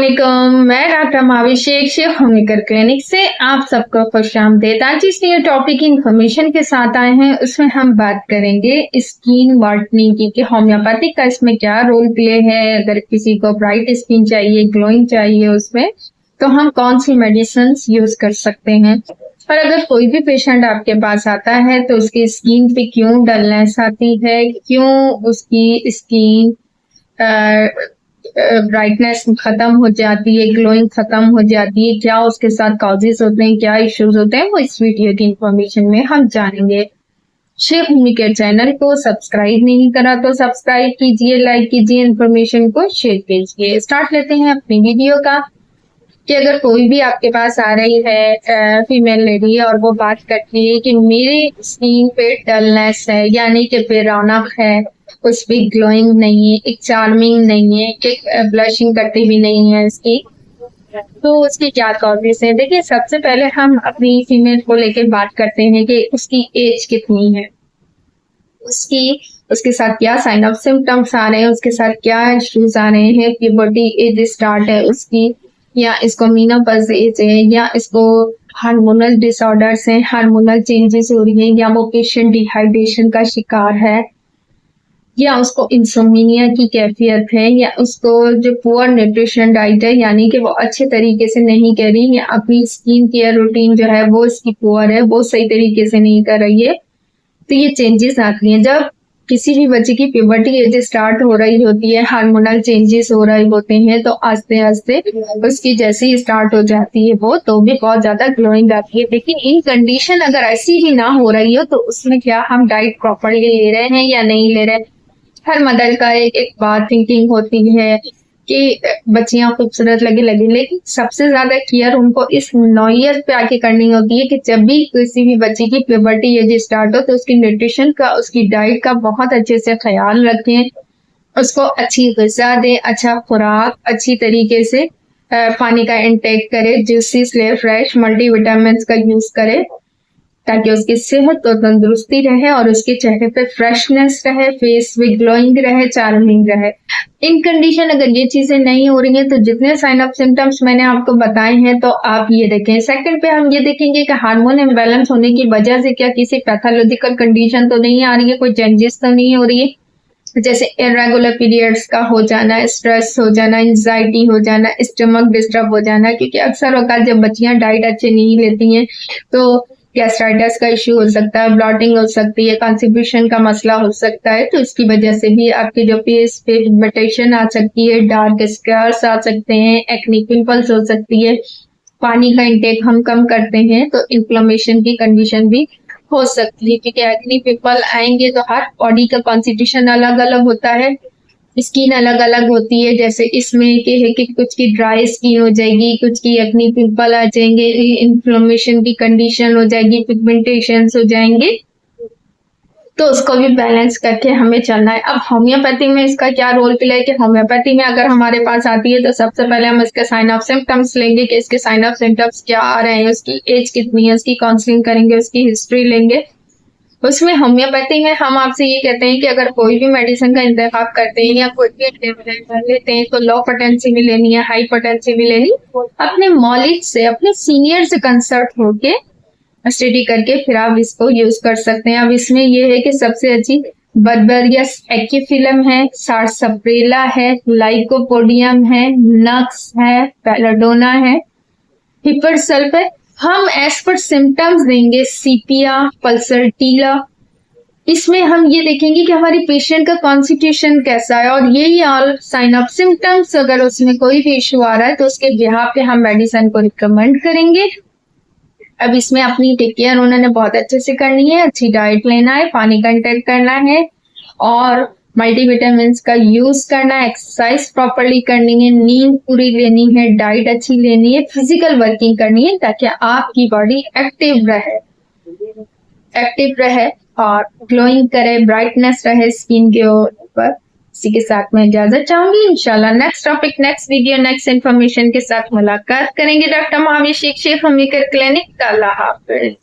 अस्सलामुअलैकुम, मैं doctor Mavi Sheikh homemaker clinic से आप सबको खुशामदीद। आज जिस न्यू टॉपिक की इंफॉर्मेशन के साथ आए हैं उसमें हम बात करेंगे स्किन वाइटनिंग की कि होम्योपैथिक का इसमें क्या रोल प्ले है। अगर किसी को ब्राइट स्किन चाहिए, ग्लोइंग चाहिए उसमें, तो हम कौन सी मेडिसिन यूज कर सकते हैं। और अगर कोई भी पेशेंट आपके पास आता है तो उसकी स्किन पे क्यों डलनेस आती है, क्यों उसकी स्किन ब्राइटनेस खत्म हो जाती है, ग्लोइंग खत्म हो जाती है, क्या उसके साथ कॉजेस होते हैं, क्या इश्यूज होते हैं, वो इस वीडियो की इंफॉर्मेशन में हम जानेंगे। शेख होममेकर चैनल को सब्सक्राइब नहीं करा तो सब्सक्राइब कीजिए, लाइक कीजिए, इंफॉर्मेशन को शेयर कीजिए। स्टार्ट लेते हैं अपनी वीडियो का कि अगर कोई भी आपके पास आ रही है फीमेल लेडी और वो बात करती है कि मेरी स्किन पे डलनेस है, यानी कि पे रौनक है, कुछ भी ग्लोइंग नहीं है, एक चार्मिंग नहीं है, एक ब्लशिंग करती भी नहीं है इसकी, तो उसकी क्या कॉजेस है। देखिए, सबसे पहले हम अपनी फीमेल को लेकर बात करते हैं कि उसकी एज कितनी है, उसके साथ क्या साइन ऑफ सिम्टम्स आ रहे हैं, उसके साथ क्या इश्यूज आ रहे हैं, प्यूबर्टी एज स्टार्ट है उसकी, या इसको मेनोपॉज एज है, या इसको हार्मोनल डिसऑर्डर्स हैं, हार्मोनल चेंजेस हो रही हैं, या वो पेशेंट डिहाइड्रेशन का शिकार है, या उसको इंसोमिनिया की कैफियत है, या उसको जो पुअर न्यूट्रिशन डाइट है, यानी कि वो अच्छे तरीके से नहीं कर रही, या अपनी स्किन केयर रूटीन जो है वो इसकी पुअर है, वो सही तरीके से नहीं कर रही है। तो ये चेंजेस आती हैं जब किसी भी बच्चे की प्यूबर्टी एज स्टार्ट हो रही होती है, हार्मोनल चेंजेस हो रहे होते हैं, तो आस्ते आस्ते उसकी जैसे ही स्टार्ट हो जाती है वो, तो भी बहुत ज्यादा ग्लोइंग आती है। लेकिन इन कंडीशन अगर ऐसी भी ना हो रही हो तो उसमें क्या हम डाइट प्रॉपरली ले रहे हैं या नहीं ले रहे हैं। हर मदर का एक बात थिंकिंग होती है कि बच्चियां खूबसूरत लगे, लेकिन सबसे ज्यादा केयर उनको इस नौयत पे आके करनी होती है कि जब भी किसी भी बच्ची की प्यूबर्टी एज स्टार्ट हो तो उसकी न्यूट्रिशन का, उसकी डाइट का बहुत अच्छे से ख्याल रखें, उसको अच्छी ग़िज़ा दें, अच्छा खुराक, अच्छी तरीके से पानी का इंटेक करे, जूसेस ले, फ्रेश मल्टीविटामिन का यूज करे, ताकि उसकी सेहत और तंदुरुस्ती रहे और उसके चेहरे पे फ्रेशनेस रहे, फेस भी ग्लोइंग रहे, चार्मिंग रहे। इन कंडीशन अगर ये चीजें नहीं हो रही हैं तो जितने साइन ऑफ सिम्टम्स मैंने आपको बताए हैं तो आप ये देखें। सेकंड पे हम ये देखेंगे कि हार्मोन इम्बैलेंस होने की वजह से क्या किसी पैथोलॉजिकल कंडीशन तो नहीं आ रही है, कोई चेंजेस तो नहीं हो रही है, जैसे इरेगुलर पीरियड्स का हो जाना, स्ट्रेस हो जाना, एंजाइटी हो जाना, स्टमक डिस्टर्ब हो जाना, क्योंकि अक्सर औकात जब बच्चियां डाइट अच्छे नहीं लेती हैं तो गैस्ट्राइटिस का इश्यू हो सकता है, ब्लॉटिंग हो सकती है, कॉन्स्टिपेशन का मसला हो सकता है, तो इसकी वजह से भी आपके जो फेस पे पिगमेंटेशन आ सकती है, डार्क स्कैर्स आ सकते हैं, एक्ने पिंपल्स हो सकती है। पानी का इंटेक हम कम करते हैं तो इन्फ्लेमेशन की कंडीशन भी हो सकती है, क्योंकि एक्ने पिंपल आएंगे तो हर बॉडी का कॉन्स्टिट्यूशन अलग अलग होता है, स्किन अलग अलग होती है। जैसे इसमें है कि कुछ की ड्राई स्किन हो जाएगी, कुछ की एक्ने पिंपल आ जाएंगे, इन्फ्लेमेशन की कंडीशन हो जाएगी, पिगमेंटेशन हो जाएंगे, तो उसको भी बैलेंस करके हमें चलना है। अब होम्योपैथी में इसका क्या रोल प्ले है कि होम्योपैथी में अगर हमारे पास आती है तो सबसे पहले हम इसके साइन ऑफ सिम्टम्स लेंगे कि इसके साइन ऑफ सिम्टम्स क्या आ रहे हैं, उसकी एज कितनी है, उसकी काउंसलिंग करेंगे, उसकी हिस्ट्री लेंगे। उसमें होम्योपैथी में हम आपसे ये कहते हैं कि अगर कोई भी मेडिसिन का इंतखाब करते हैं या कोई भी ट्रीटमेंट लेते हैं तो लो पोटेंसी में लेनी है, हाई पोटेंसी में लेनी, अपने मौलिक से, अपने सीनियर से कंसल्ट होके स्टडी करके फिर आप इसको यूज कर सकते हैं। अब इसमें ये है कि सबसे अच्छी बर्बेरियस एक्टिफिलम है, सारसप्रेला है, लाइकोपोडियम है, नक्स है, पेलाडोना है, हिपरसल्फ है। हम एज पर सिम्टम्स देंगे सीपिया, पल्सरटीला। इसमें हम ये देखेंगे कि हमारी पेशेंट का कॉन्स्टिट्यूशन कैसा है, और यही ऑल साइन ऑफ सिम्टम्स अगर उसमें कोई भी इशू आ रहा है तो उसके बिहाफ पे हम मेडिसिन को रिकमेंड करेंगे। अब इसमें अपनी टेक केयर उन्होंने बहुत अच्छे से करनी है, अच्छी डाइट लेना है, पानी का इंटेक करना है, और मल्टीविटामिन का यूज करना है, एक्सरसाइज प्रॉपरली करनी है, नींद पूरी लेनी है, डाइट अच्छी लेनी है, फिजिकल वर्किंग करनी है, ताकि आपकी बॉडी एक्टिव रहे और ग्लोइंग करे, ब्राइटनेस रहे स्किन के ऊपर। इसी के साथ मैं इजाजत चाहूंगी। इंशाल्लाह next topic, next video, next information के साथ मुलाकात करेंगे। Doctor Mavi Sheikh homemaker clinic. अल्लाह हाफिज।